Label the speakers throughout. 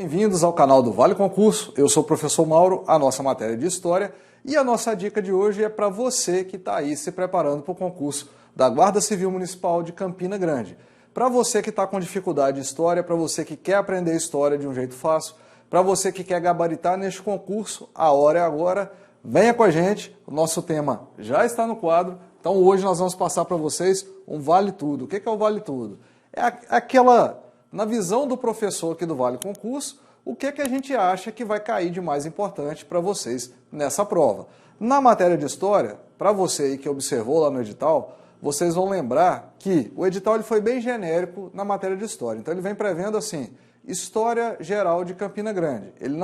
Speaker 1: Bem-vindos ao canal do Vale Concurso. Eu sou o professor Mauro, a nossa matéria de História, e a nossa dica de hoje é para você que está aí se preparando para o concurso da Guarda Civil Municipal de Campina Grande. Para você que está com dificuldade de História, para você que quer aprender História de um jeito fácil, para você que quer gabaritar neste concurso, a hora é agora. Venha com a gente, o nosso tema já está no quadro, então hoje nós vamos passar para vocês um Vale Tudo. O que é o Vale Tudo? É aquela, na visão do professor aqui do Vale Concurso, o que a gente acha que vai cair de mais importante para vocês nessa prova. Na matéria de História, para você aí que observou lá no edital, vocês vão lembrar que o edital ele foi bem genérico na matéria de História. Então ele vem prevendo assim, História Geral de Campina Grande. Ele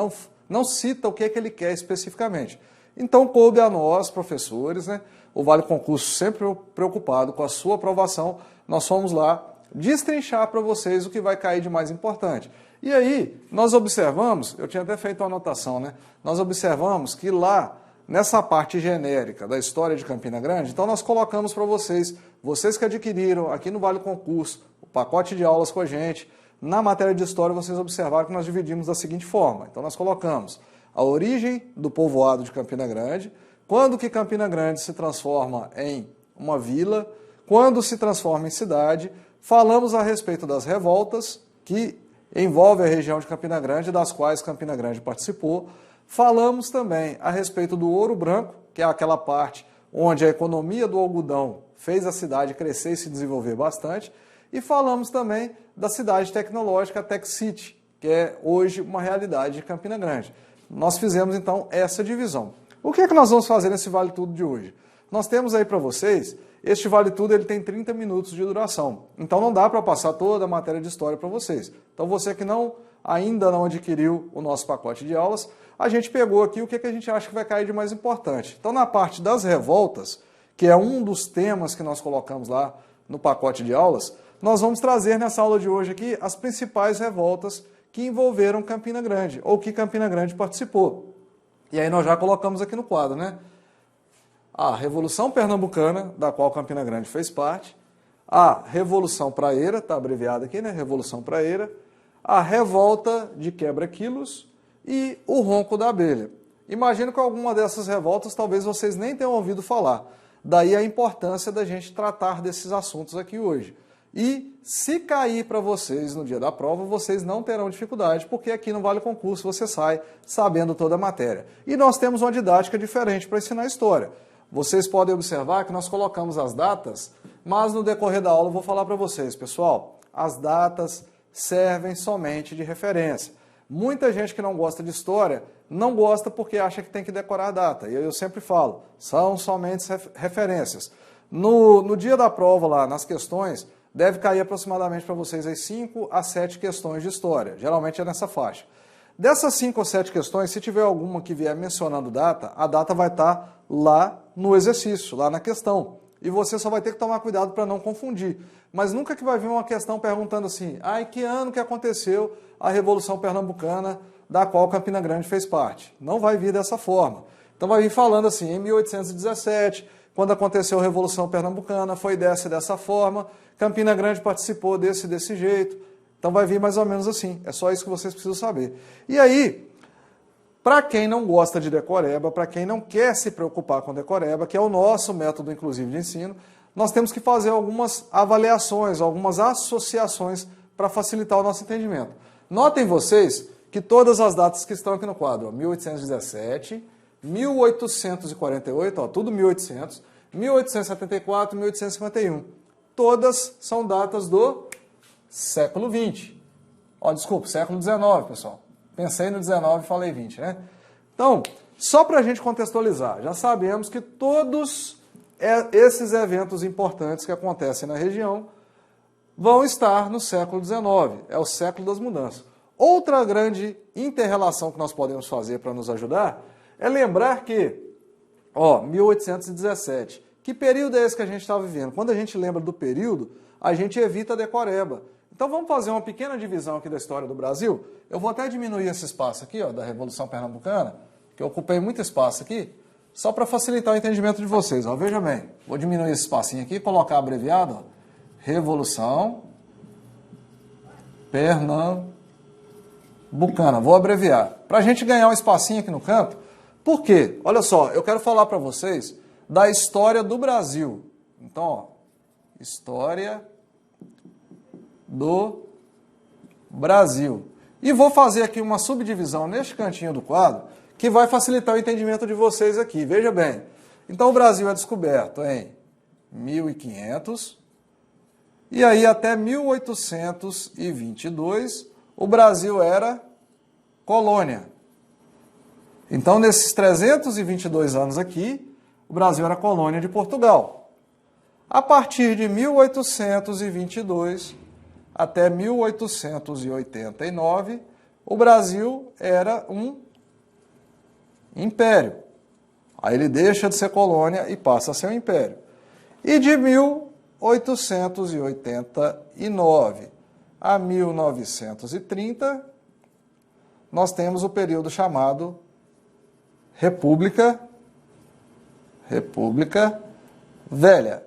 Speaker 1: não cita o que ele quer especificamente. Então coube a nós, professores, né, o Vale Concurso sempre preocupado com a sua aprovação, nós fomos lá destrinchar para vocês o que vai cair de mais importante. E aí, nós observamos, eu tinha até feito uma anotação, né? Nós observamos que lá, nessa parte genérica da história de Campina Grande, então nós colocamos para vocês que adquiriram aqui no Vale Concurso o pacote de aulas com a gente, na matéria de História vocês observaram que nós dividimos da seguinte forma. Então nós colocamos a origem do povoado de Campina Grande, quando que Campina Grande se transforma em uma vila, quando se transforma em cidade. Falamos a respeito das revoltas que envolvem a região de Campina Grande, das quais Campina Grande participou. Falamos também a respeito do Ouro Branco, que é aquela parte onde a economia do algodão fez a cidade crescer e se desenvolver bastante. E falamos também da cidade tecnológica Tech City, que é hoje uma realidade de Campina Grande. Nós fizemos então essa divisão. O que é que nós vamos fazer nesse Vale Tudo de hoje? Nós temos aí para vocês, este Vale Tudo ele tem 30 minutos de duração, então não dá para passar toda a matéria de História para vocês. Então você que ainda não adquiriu o nosso pacote de aulas, a gente pegou aqui o que a gente acha que vai cair de mais importante. Então na parte das revoltas, que é um dos temas que nós colocamos lá no pacote de aulas, nós vamos trazer nessa aula de hoje aqui as principais revoltas que envolveram Campina Grande, ou que Campina Grande participou. E aí nós já colocamos aqui no quadro, né? A Revolução Pernambucana, da qual Campina Grande fez parte, a Revolução Praeira, está abreviada aqui, né? Revolução Praeira, a Revolta de Quebra-Quilos e o Ronco da Abelha. Imagino que alguma dessas revoltas talvez vocês nem tenham ouvido falar. Daí a importância da gente tratar desses assuntos aqui hoje. E se cair para vocês no dia da prova, vocês não terão dificuldade, porque aqui no Vale Concurso você sai sabendo toda a matéria. E nós temos uma didática diferente para ensinar História. Vocês podem observar que nós colocamos as datas, mas no decorrer da aula eu vou falar para vocês, pessoal, as datas servem somente de referência. Muita gente que não gosta de História, não gosta porque acha que tem que decorar a data. E eu sempre falo, são somente referências. No dia da prova lá, nas questões, deve cair aproximadamente para vocês aí 5 a 7 questões de História. Geralmente é nessa faixa. Dessas 5 ou 7 questões, se tiver alguma que vier mencionando data, a data vai estar lá no exercício, lá na questão. E você só vai ter que tomar cuidado para não confundir. Mas nunca que vai vir uma questão perguntando assim, que ano que aconteceu a Revolução Pernambucana, da qual Campina Grande fez parte? Não vai vir dessa forma. Então vai vir falando assim, em 1817, quando aconteceu a Revolução Pernambucana, foi dessa forma, Campina Grande participou desse jeito. Então vai vir mais ou menos assim, é só isso que vocês precisam saber. E aí, para quem não gosta de decoreba, para quem não quer se preocupar com decoreba, que é o nosso método, inclusive, de ensino, nós temos que fazer algumas avaliações, algumas associações para facilitar o nosso entendimento. Notem vocês que todas as datas que estão aqui no quadro, 1817, 1848, tudo 1800, 1874, 1851, todas são datas do século XX. Desculpa, século XIX, pessoal. Pensei no 19 e falei 20, né? Então, só para a gente contextualizar, já sabemos que todos esses eventos importantes que acontecem na região vão estar no século XIX, é o século das mudanças. Outra grande inter-relação que nós podemos fazer para nos ajudar é lembrar que, 1817, que período é esse que a gente está vivendo? Quando a gente lembra do período, a gente evita a decoreba. Então vamos fazer uma pequena divisão aqui da história do Brasil. Eu vou até diminuir esse espaço aqui, da Revolução Pernambucana, que eu ocupei muito espaço aqui, só para facilitar o entendimento de vocês. Veja bem, vou diminuir esse espacinho aqui e colocar abreviado, Revolução Pernambucana. Pernambucana. Vou abreviar. Para a gente ganhar um espacinho aqui no canto. Por quê? Olha só, eu quero falar para vocês da história do Brasil. Então, ó, história do Brasil. E vou fazer aqui uma subdivisão neste cantinho do quadro que vai facilitar o entendimento de vocês aqui. Veja bem. Então, o Brasil é descoberto em 1500 e aí até 1822 o Brasil era colônia. Então, nesses 322 anos aqui, o Brasil era colônia de Portugal. A partir de 1822 até 1889, o Brasil era um império. Aí ele deixa de ser colônia e passa a ser um império. E de 1889 a 1930, nós temos o período chamado República Velha.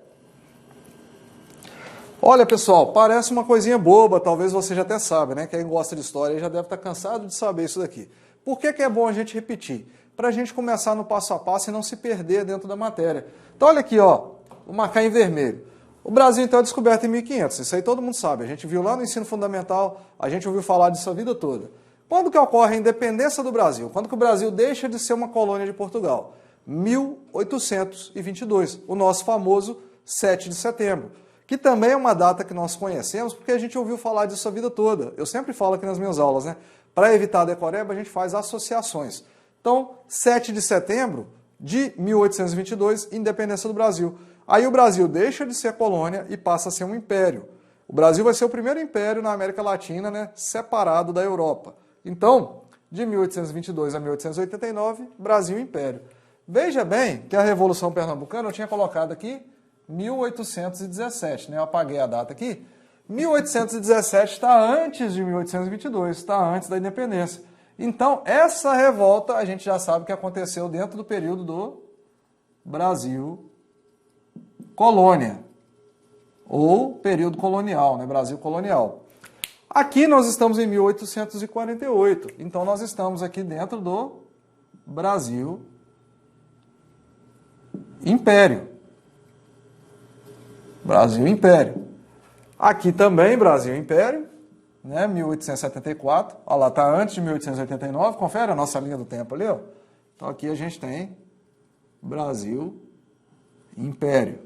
Speaker 1: Olha, pessoal, parece uma coisinha boba, talvez você já até saiba, né? Quem gosta de história já deve estar cansado de saber isso daqui. Por que é bom a gente repetir? Para a gente começar no passo a passo e não se perder dentro da matéria. Então, olha aqui, ó, vou marcar em vermelho. O Brasil, então, é descoberto em 1500, isso aí todo mundo sabe. A gente viu lá no ensino fundamental, a gente ouviu falar disso a vida toda. Quando que ocorre a independência do Brasil? Quando que o Brasil deixa de ser uma colônia de Portugal? 1822, o nosso famoso 7 de setembro, que também é uma data que nós conhecemos porque a gente ouviu falar disso a vida toda. Eu sempre falo aqui nas minhas aulas, né? Para evitar a decoreba, a gente faz associações. Então, 7 de setembro de 1822, independência do Brasil. Aí o Brasil deixa de ser colônia e passa a ser um império. O Brasil vai ser o primeiro império na América Latina, né, separado da Europa. Então, de 1822 a 1889, Brasil Império. Veja bem que a Revolução Pernambucana, eu tinha colocado aqui 1817, né? Eu apaguei a data aqui. 1817 está antes de 1822, está antes da independência. Então, essa revolta a gente já sabe que aconteceu dentro do período do Brasil Colônia, ou período colonial, né? Brasil colonial. Aqui nós estamos em 1848, então nós estamos aqui dentro do Brasil Império. Brasil Império. Aqui também Brasil Império, né? 1874, olha lá, está antes de 1889, confere a nossa linha do tempo ali, ó. Então aqui a gente tem Brasil Império.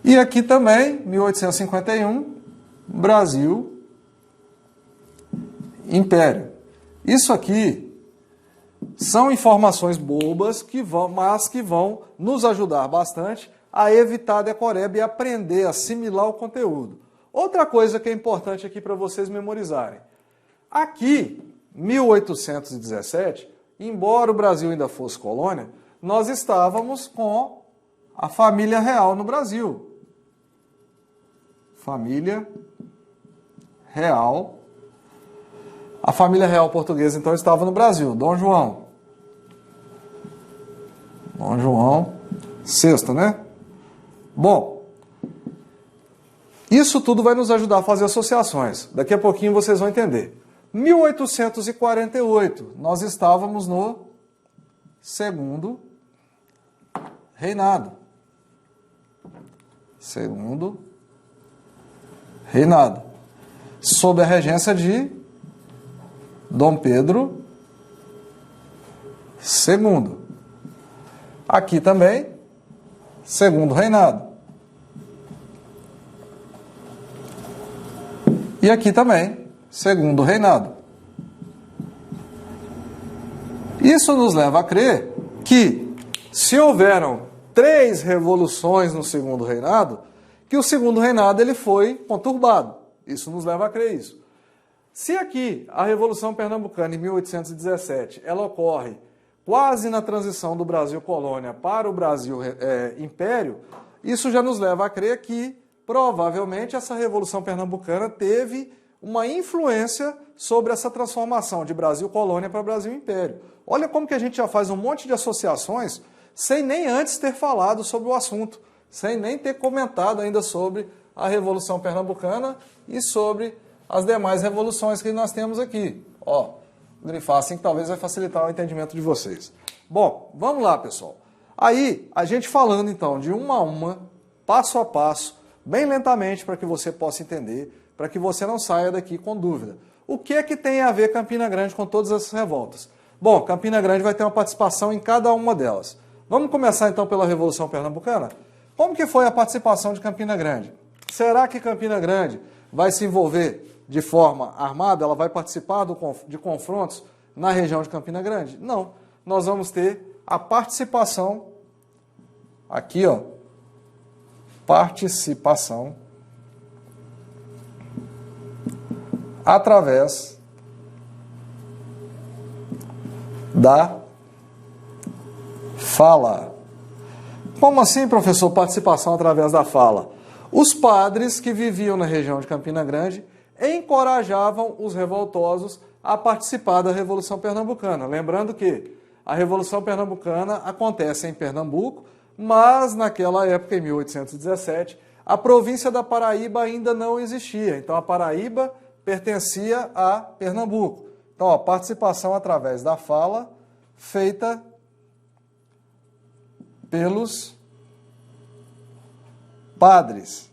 Speaker 1: E aqui também, 1851, Brasil Império. Isso aqui são informações bobas, mas que vão nos ajudar bastante a evitar a decoreba e aprender a assimilar o conteúdo. Outra coisa que é importante aqui para vocês memorizarem. Aqui, 1817, embora o Brasil ainda fosse colônia, nós estávamos com a família real no Brasil. Família real. A família real portuguesa, então, estava no Brasil. Dom João VI, né? Bom, isso tudo vai nos ajudar a fazer associações. Daqui a pouquinho vocês vão entender. 1848, nós estávamos no segundo reinado. Segundo reinado. Sob a regência de Dom Pedro II. Aqui também, segundo reinado. E aqui também, segundo reinado. Isso nos leva a crer que, se houveram 3 revoluções no segundo reinado, que o segundo reinado ele foi conturbado. Isso nos leva a crer isso. Se aqui a Revolução Pernambucana, em 1817, ela ocorre quase na transição do Brasil colônia para o Brasil império, isso já nos leva a crer que, provavelmente, essa Revolução Pernambucana teve uma influência sobre essa transformação de Brasil colônia para Brasil império. Olha como que a gente já faz um monte de associações sem nem antes ter falado sobre o assunto, sem nem ter comentado ainda sobre a Revolução Pernambucana e sobre as demais revoluções que nós temos aqui. Ó, vou grifar assim que talvez vai facilitar o entendimento de vocês. Bom, vamos lá, pessoal. Aí, a gente falando então de uma a uma, passo a passo, bem lentamente para que você possa entender, para que você não saia daqui com dúvida. O que é que tem a ver Campina Grande com todas essas revoltas? Bom, Campina Grande vai ter uma participação em cada uma delas. Vamos começar então pela Revolução Pernambucana? Como que foi a participação de Campina Grande? Será que Campina Grande vai se envolver de forma armada? Ela vai participar de confrontos na região de Campina Grande? Não. Nós vamos ter a participação, aqui ó, participação através da fala. Como assim, professor, participação através da fala? Os padres que viviam na região de Campina Grande encorajavam os revoltosos a participar da Revolução Pernambucana. Lembrando que a Revolução Pernambucana acontece em Pernambuco, mas naquela época, em 1817, a província da Paraíba ainda não existia. Então a Paraíba pertencia a Pernambuco. Então, a participação através da fala feita pelos padres.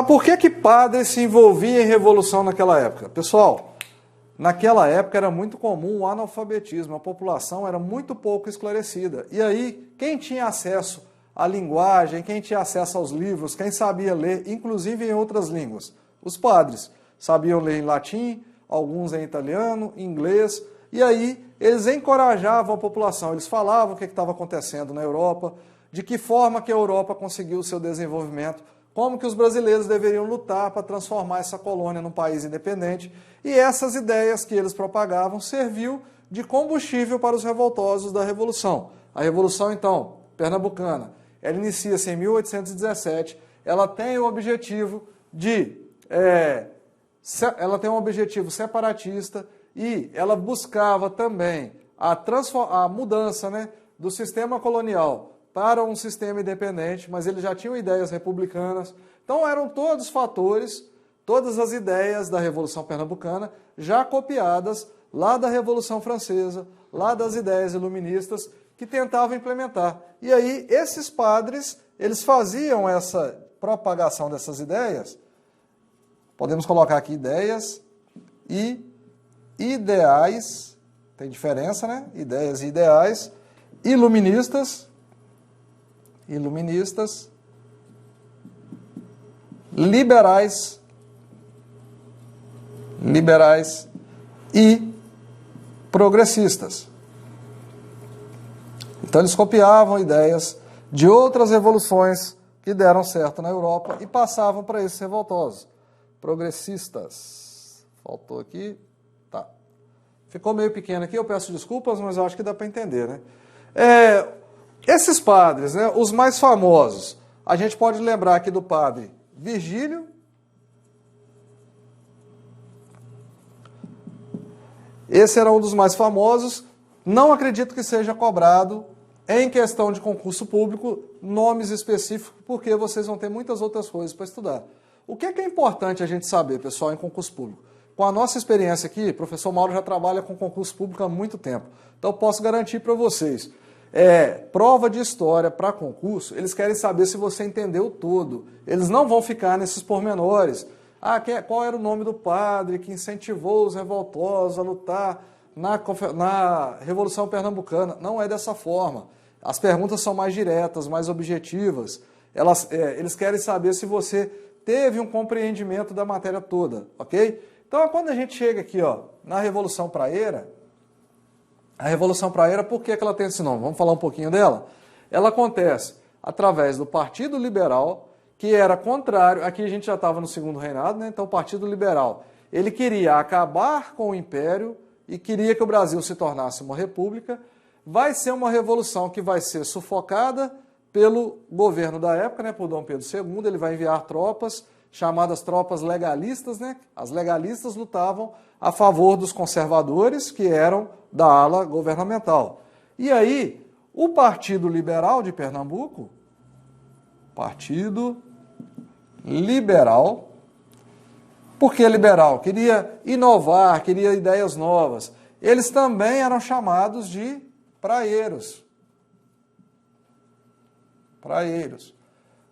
Speaker 1: Por que padres se envolviam em revolução naquela época? Pessoal, naquela época era muito comum o analfabetismo, a população era muito pouco esclarecida. E aí, quem tinha acesso à linguagem, quem tinha acesso aos livros, quem sabia ler, inclusive em outras línguas? Os padres sabiam ler em latim, alguns em italiano, inglês, e aí eles encorajavam a população, eles falavam o que estava acontecendo na Europa, de que forma que a Europa conseguiu o seu desenvolvimento, como que os brasileiros deveriam lutar para transformar essa colônia num país independente, e essas ideias que eles propagavam serviu de combustível para os revoltosos da Revolução. A Revolução, então, pernambucana, ela inicia-se em 1817, ela tem o objetivo de... ela tem um objetivo separatista e ela buscava também a mudança, né, do sistema colonial para um sistema independente, mas eles já tinham ideias republicanas. Então eram todos fatores, todas as ideias da Revolução Pernambucana já copiadas lá da Revolução Francesa, lá das ideias iluministas que tentavam implementar. E aí esses padres, eles faziam essa propagação dessas ideias. Podemos colocar aqui ideias e ideais, tem diferença, né? Ideias e ideais, iluministas, liberais e progressistas. Então eles copiavam ideias de outras revoluções que deram certo na Europa e passavam para esses revoltosos. Progressistas. Faltou aqui. Tá. Ficou meio pequeno aqui, eu peço desculpas, mas eu acho que dá para entender, né? Esses padres, né, os mais famosos, a gente pode lembrar aqui do padre Virgílio. Esse era um dos mais famosos. Não acredito que seja cobrado em questão de concurso público nomes específicos, porque vocês vão ter muitas outras coisas para estudar. O que é importante a gente saber, pessoal, em concurso público? Com a nossa experiência aqui, o professor Mauro já trabalha com concurso público há muito tempo. Então, eu posso garantir para vocês, prova de história para concurso, eles querem saber se você entendeu tudo. Eles não vão ficar nesses pormenores. Qual era o nome do padre que incentivou os revoltosos a lutar na Revolução Pernambucana? Não é dessa forma. As perguntas são mais diretas, mais objetivas. Eles querem saber se você teve um compreendimento da matéria toda, ok? Então, quando a gente chega aqui, ó, na Revolução Praeira, a Revolução Praeira, por que ela tem esse nome? Vamos falar um pouquinho dela? Ela acontece através do Partido Liberal, que era contrário, aqui a gente já estava no segundo reinado, né? Então o Partido Liberal, ele queria acabar com o Império e queria que o Brasil se tornasse uma república. Vai ser uma revolução que vai ser sufocada pelo governo da época, né, por Dom Pedro II. Ele vai enviar tropas, chamadas tropas legalistas, né? As legalistas lutavam a favor dos conservadores, que eram da ala governamental. E aí, o Partido Liberal de Pernambuco, Partido liberal. Por que liberal? Queria inovar, queria ideias novas. Eles também eram chamados de praeiros. Praeiros.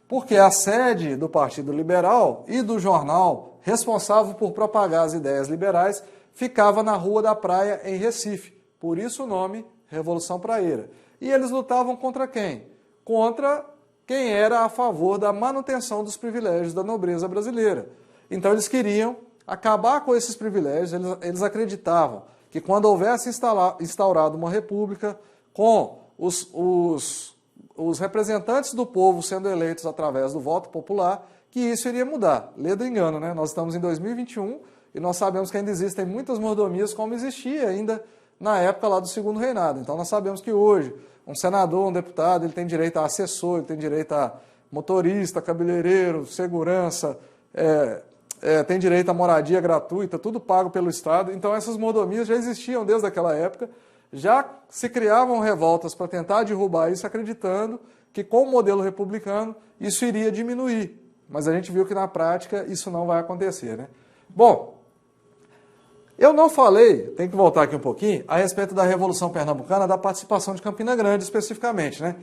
Speaker 1: Porque a sede do Partido Liberal e do jornal responsável por propagar as ideias liberais ficava na Rua da Praia, em Recife. Por isso o nome Revolução Praeira. E eles lutavam contra quem? Contra quem era a favor da manutenção dos privilégios da nobreza brasileira. Então eles queriam acabar com esses privilégios, eles acreditavam que quando houvesse instaurado uma república com os representantes do povo sendo eleitos através do voto popular, que isso iria mudar. Lê do engano, né? Nós estamos em 2021 e nós sabemos que ainda existem muitas mordomias como existia ainda na época lá do Segundo Reinado. Então nós sabemos que hoje um senador, um deputado, ele tem direito a assessor, ele tem direito a motorista, cabeleireiro, segurança, tem direito a moradia gratuita, tudo pago pelo Estado. Então essas mordomias já existiam desde aquela época, já se criavam revoltas para tentar derrubar isso, acreditando que com o modelo republicano isso iria diminuir. Mas a gente viu que na prática isso não vai acontecer, né? Bom, eu não falei, tem que voltar aqui um pouquinho, a respeito da Revolução Pernambucana, da participação de Campina Grande especificamente, né?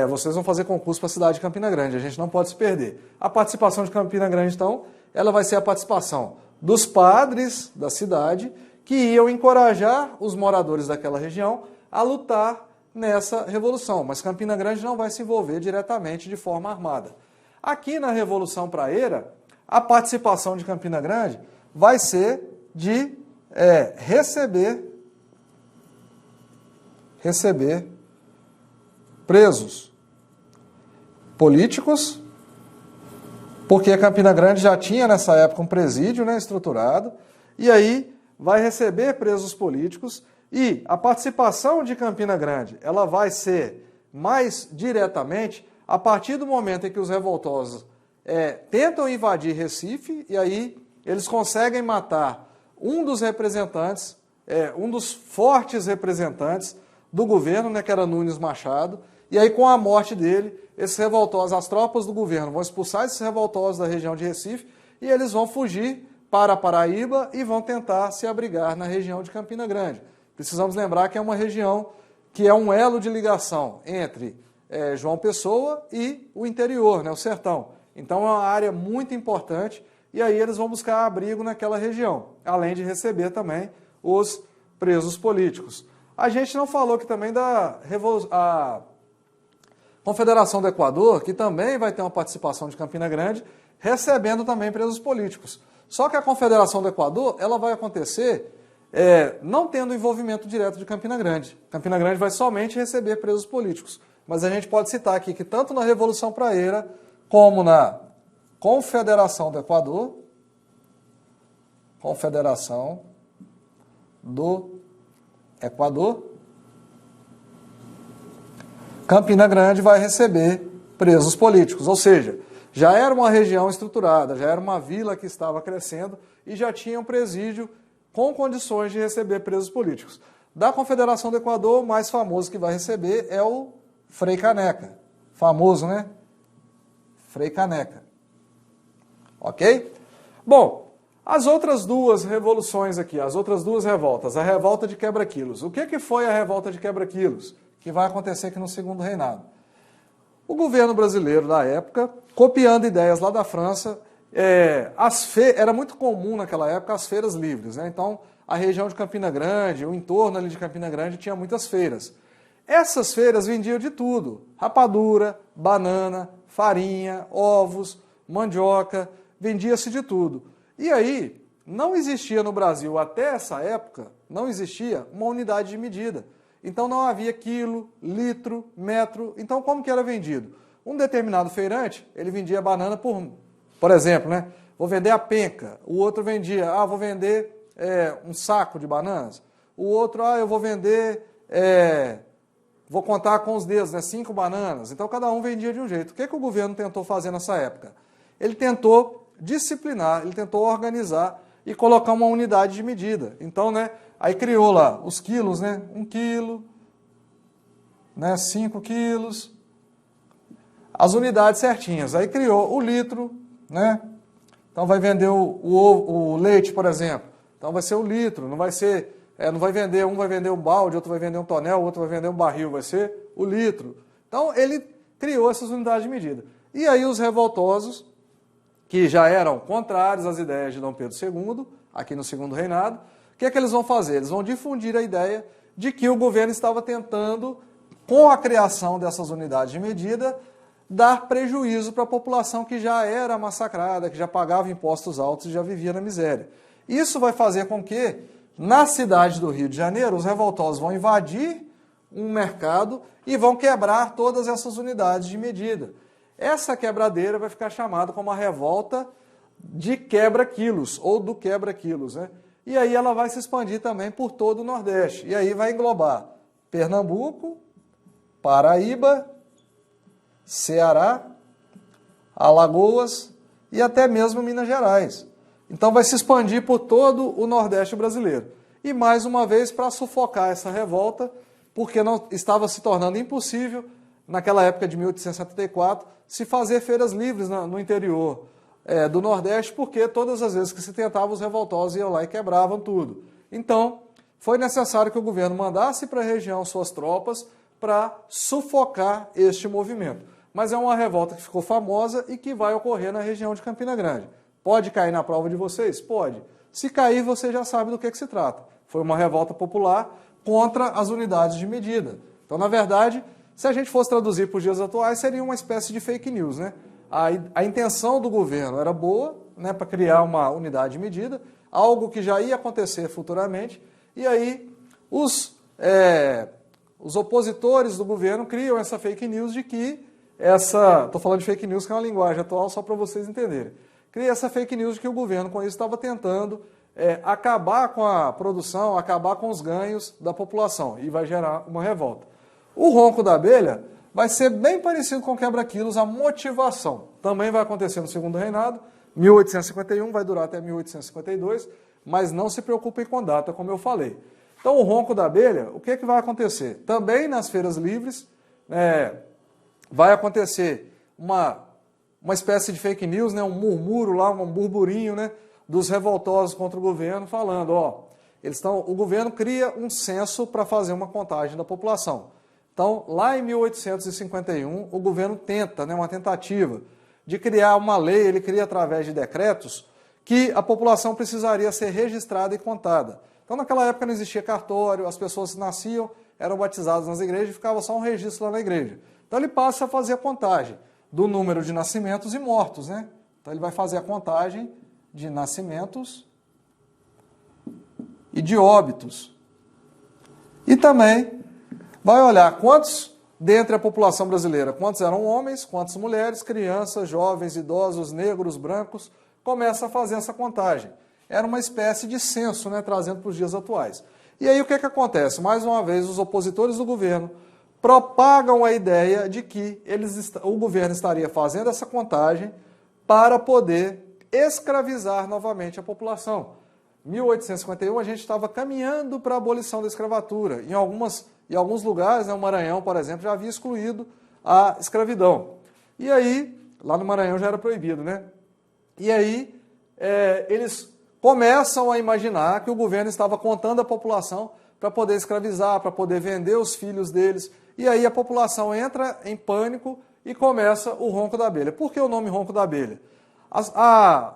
Speaker 1: Vocês vão fazer concurso para a cidade de Campina Grande, a gente não pode se perder. A participação de Campina Grande, então, ela vai ser a participação dos padres da cidade que iam encorajar os moradores daquela região a lutar nessa revolução. Mas Campina Grande não vai se envolver diretamente de forma armada. Aqui na Revolução Praeira, a participação de Campina Grande vai ser de receber presos políticos, porque Campina Grande já tinha nessa época um presídio, né, estruturado, e aí vai receber presos políticos, e a participação de Campina Grande ela vai ser mais diretamente a partir do momento em que os revoltosos tentam invadir Recife, e aí eles conseguem matar um dos representantes, um dos fortes representantes do governo, né, que era Nunes Machado, e aí com a morte dele, esses revoltosos, as tropas do governo vão expulsar esses revoltosos da região de Recife e eles vão fugir para a Paraíba e vão tentar se abrigar na região de Campina Grande. Precisamos lembrar que é uma região que é um elo de ligação entre João Pessoa e o interior, né, o sertão. Então é uma área muito importante e aí eles vão buscar abrigo naquela região, além de receber também os presos políticos. A gente não falou aqui também da Confederação do Equador, que também vai ter uma participação de Campina Grande, recebendo também presos políticos. Só que a Confederação do Equador ela vai acontecer não tendo envolvimento direto de Campina Grande. Campina Grande vai somente receber presos políticos. Mas a gente pode citar aqui que tanto na Revolução Praeira como na Confederação do Equador, Campina Grande vai receber presos políticos, ou seja, já era uma região estruturada, já era uma vila que estava crescendo e já tinha um presídio com condições de receber presos políticos. Da Confederação do Equador, o mais famoso que vai receber é o Frei Caneca. Famoso, né? Frei Caneca. Ok? Bom, as outras duas revoluções aqui, as outras duas revoltas, a revolta de Quebra-Quilos. O que foi a revolta de Quebra-Quilos? Que vai acontecer aqui no Segundo Reinado. O governo brasileiro da época, copiando ideias lá da França, era muito comum naquela época as feiras livres, né? Então, a região de Campina Grande, o entorno ali de Campina Grande tinha muitas feiras. Essas feiras vendiam de tudo, rapadura, banana, farinha, ovos, mandioca, vendia-se de tudo. E aí, não existia no Brasil, até essa época, não existia uma unidade de medida. Então não havia quilo, litro, metro. Então como que era vendido? Um determinado feirante, ele vendia banana por exemplo, né? Vou vender a penca. O outro vendia, vou vender um saco de bananas. O outro, eu vou vender, vou contar com os dedos, né? 5 bananas. Então cada um vendia de um jeito. O que o governo tentou fazer nessa época? Ele tentou disciplinar, ele tentou organizar e colocar uma unidade de medida. Então, né? Aí criou lá os quilos, né? 1 quilo, né? 5 quilos, as unidades certinhas. Aí criou o litro, né? Então vai vender o leite, por exemplo. Então vai ser o litro, não vai ser, não vai vender, um vai vender um balde, outro vai vender um tonel, outro vai vender um barril, vai ser o litro. Então ele criou essas unidades de medida. E aí os revoltosos, que já eram contrários às ideias de Dom Pedro II, aqui no Segundo Reinado, o que é que eles vão fazer? Eles vão difundir a ideia de que o governo estava tentando, com a criação dessas unidades de medida, dar prejuízo para a população que já era massacrada, que já pagava impostos altos e já vivia na miséria. Isso vai fazer com que, na cidade do Rio de Janeiro, os revoltosos vão invadir um mercado e vão quebrar todas essas unidades de medida. Essa quebradeira vai ficar chamada como a revolta de quebra-quilos, ou do quebra-quilos, né? E aí ela vai se expandir também por todo o Nordeste. E aí vai englobar Pernambuco, Paraíba, Ceará, Alagoas e até mesmo Minas Gerais. Então vai se expandir por todo o Nordeste brasileiro. E mais uma vez, para sufocar essa revolta, porque não estava se tornando impossível, naquela época de 1874, se fazer feiras livres no interior do Nordeste, porque todas as vezes que se tentava, os revoltosos iam lá e quebravam tudo. Então, foi necessário que o governo mandasse para a região suas tropas para sufocar este movimento. Mas é uma revolta que ficou famosa e que vai ocorrer na região de Campina Grande. Pode cair na prova de vocês? Pode. Se cair, você já sabe do que se trata. Foi uma revolta popular contra as unidades de medida. Então, na verdade, se a gente fosse traduzir para os dias atuais, seria uma espécie de fake news, né? A intenção do governo era boa, né, para criar uma unidade de medida, algo que já ia acontecer futuramente, e aí os opositores do governo criam essa fake news de que estou falando de fake news que é uma linguagem atual só para vocês entenderem, cria essa fake news de que o governo com isso estava tentando acabar com a produção, acabar com os ganhos da população, e vai gerar uma revolta. O ronco da abelha vai ser bem parecido com o quebra-quilos, a motivação. Também vai acontecer no Segundo Reinado, 1851, vai durar até 1852, mas não se preocupem com data, como eu falei. Então, o ronco da abelha, o que vai acontecer? Também nas feiras livres, vai acontecer uma espécie de fake news, né, um murmúrio lá, um burburinho, né, dos revoltosos contra o governo, falando, o governo cria um censo para fazer uma contagem da população. Então, lá em 1851, o governo tenta, uma tentativa de criar uma lei, ele cria através de decretos, que a população precisaria ser registrada e contada. Então, naquela época não existia cartório, as pessoas nasciam, eram batizadas nas igrejas e ficava só um registro lá na igreja. Então, ele passa a fazer a contagem do número de nascimentos e mortos, né? Então, ele vai fazer a contagem de nascimentos e de óbitos. E também vai olhar quantos, dentre a população brasileira, quantos eram homens, quantas mulheres, crianças, jovens, idosos, negros, brancos, começa a fazer essa contagem. Era uma espécie de censo, né, trazendo para os dias atuais. E aí o que acontece? Mais uma vez, os opositores do governo propagam a ideia de que o governo estaria fazendo essa contagem para poder escravizar novamente a população. Em 1851, a gente estava caminhando para a abolição da escravatura. Em alguns lugares, o Maranhão, por exemplo, já havia excluído a escravidão. E aí, lá no Maranhão já era proibido, né? E aí, eles começam a imaginar que o governo estava contando a população para poder escravizar, para poder vender os filhos deles. E aí a população entra em pânico e começa o ronco da abelha. Por que o nome ronco da abelha?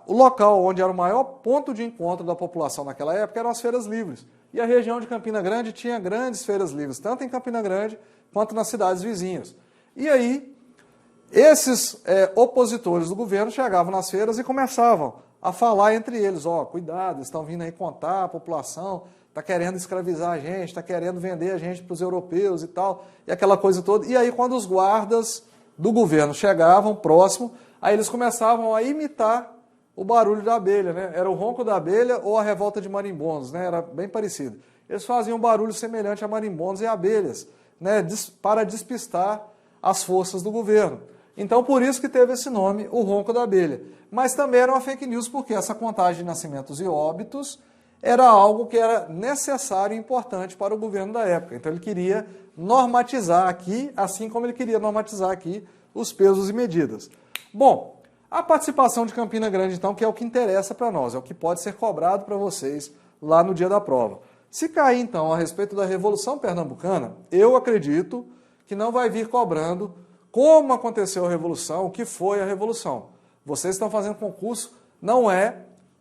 Speaker 1: O local onde era o maior ponto de encontro da população naquela época eram as feiras livres. E a região de Campina Grande tinha grandes feiras livres, tanto em Campina Grande quanto nas cidades vizinhas. E aí, esses opositores do governo chegavam nas feiras e começavam a falar entre eles, cuidado, estão vindo aí contar a população, está querendo escravizar a gente, está querendo vender a gente para os europeus e tal, e aquela coisa toda. E aí, quando os guardas do governo chegavam próximo, aí eles começavam a imitar o barulho da abelha, né? Era o ronco da abelha ou a revolta de marimbondos, né? Era bem parecido. Eles faziam um barulho semelhante a marimbondos e abelhas, né? Para despistar as forças do governo. Então, por isso que teve esse nome, o ronco da abelha. Mas também era uma fake news, porque essa contagem de nascimentos e óbitos era algo que era necessário e importante para o governo da época. Então, ele queria normatizar aqui, assim como ele queria normatizar aqui os pesos e medidas. Bom, A participação de Campina Grande, então, que é o que interessa para nós, é o que pode ser cobrado para vocês lá no dia da prova. Se cair, então, a respeito da Revolução Pernambucana, eu acredito que não vai vir cobrando como aconteceu a Revolução, o que foi a Revolução. Vocês estão fazendo concurso, não é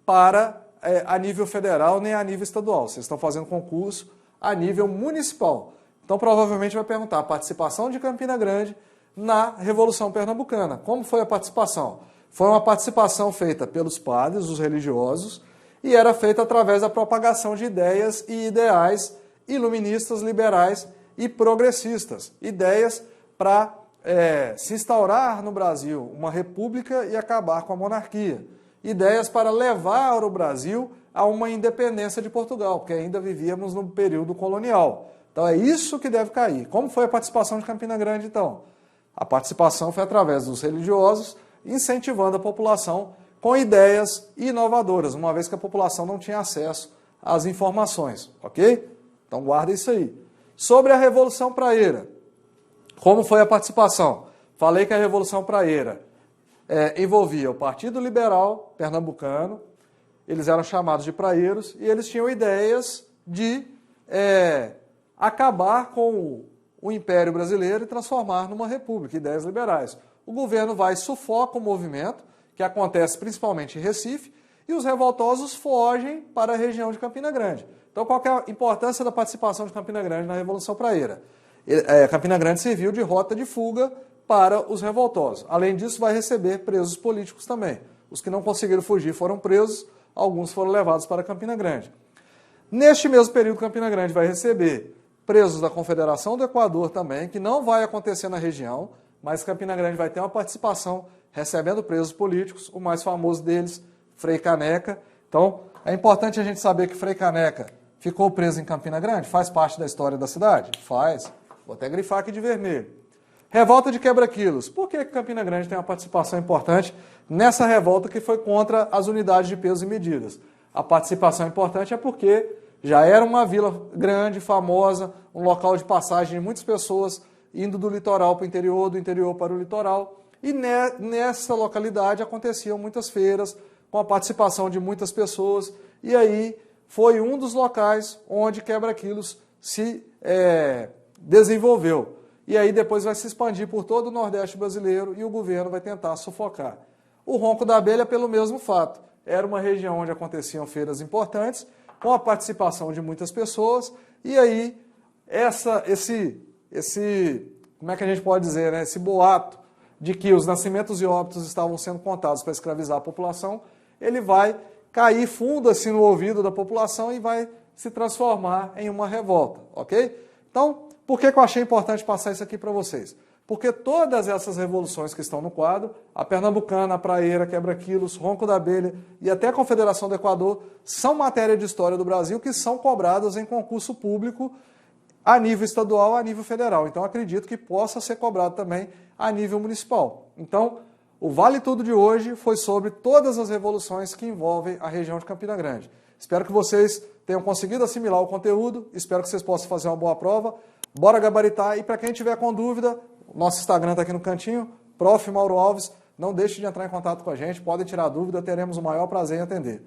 Speaker 1: para a nível federal nem a nível estadual, vocês estão fazendo concurso a nível municipal. Então, provavelmente vai perguntar a participação de Campina Grande na Revolução Pernambucana. Como foi a participação? Foi uma participação feita pelos padres, os religiosos, e era feita através da propagação de ideias e ideais iluministas, liberais e progressistas. Ideias para se instaurar no Brasil uma república e acabar com a monarquia. Ideias para levar o Brasil a uma independência de Portugal, porque ainda vivíamos no período colonial. Então é isso que deve cair. Como foi a participação de Campina Grande, então? A participação foi através dos religiosos, incentivando a população com ideias inovadoras, uma vez que a população não tinha acesso às informações, ok? Então guarda isso aí. Sobre a Revolução Praieira, como foi a participação? Falei que a Revolução Praieira envolvia o Partido Liberal Pernambucano, eles eram chamados de praieiros, e eles tinham ideias de acabar com o Império Brasileiro e transformar numa república, ideias liberais. O governo vai e sufoca o movimento, que acontece principalmente em Recife, e os revoltosos fogem para a região de Campina Grande. Então, qual que é a importância da participação de Campina Grande na Revolução Praieira? Campina Grande serviu de rota de fuga para os revoltosos. Além disso, vai receber presos políticos também. Os que não conseguiram fugir foram presos, alguns foram levados para Campina Grande. Neste mesmo período, Campina Grande vai receber presos da Confederação do Equador também, que não vai acontecer na região, mas Campina Grande vai ter uma participação recebendo presos políticos, o mais famoso deles, Frei Caneca. Então, é importante a gente saber que Frei Caneca ficou preso em Campina Grande, faz parte da história da cidade? Faz. Vou até grifar aqui de vermelho. Revolta de Quebra-Quilos. Por que Campina Grande tem uma participação importante nessa revolta que foi contra as unidades de pesos e medidas? A participação importante é porque já era uma vila grande, famosa, um local de passagem de muitas pessoas indo do litoral para o interior, do interior para o litoral. E nessa localidade aconteciam muitas feiras, com a participação de muitas pessoas. E aí foi um dos locais onde Quebra-Quilos se desenvolveu. E aí depois vai se expandir por todo o Nordeste brasileiro e o governo vai tentar sufocar. O Ronco da Abelha, pelo mesmo fato. Era uma região onde aconteciam feiras importantes, com a participação de muitas pessoas, e aí como é que a gente pode dizer, né? Esse boato de que os nascimentos e óbitos estavam sendo contados para escravizar a população, ele vai cair fundo assim no ouvido da população e vai se transformar em uma revolta, ok? Então, por que eu achei importante passar isso aqui para vocês? Porque todas essas revoluções que estão no quadro, a Pernambucana, a Praieira, Quebra-Quilos, Ronco da Abelha e até a Confederação do Equador, são matéria de história do Brasil que são cobradas em concurso público a nível estadual, a nível federal. Então, acredito que possa ser cobrado também a nível municipal. Então, o Vale Tudo de hoje foi sobre todas as revoluções que envolvem a região de Campina Grande. Espero que vocês tenham conseguido assimilar o conteúdo, espero que vocês possam fazer uma boa prova. Bora gabaritar, e para quem tiver com dúvida, nosso Instagram está aqui no cantinho, Prof. Mauro Alves, não deixe de entrar em contato com a gente, podem tirar dúvida, teremos o maior prazer em atender.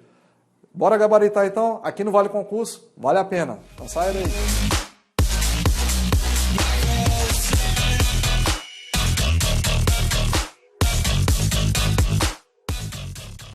Speaker 1: Bora gabaritar então, aqui no Vale Concurso, vale a pena, então saia daí.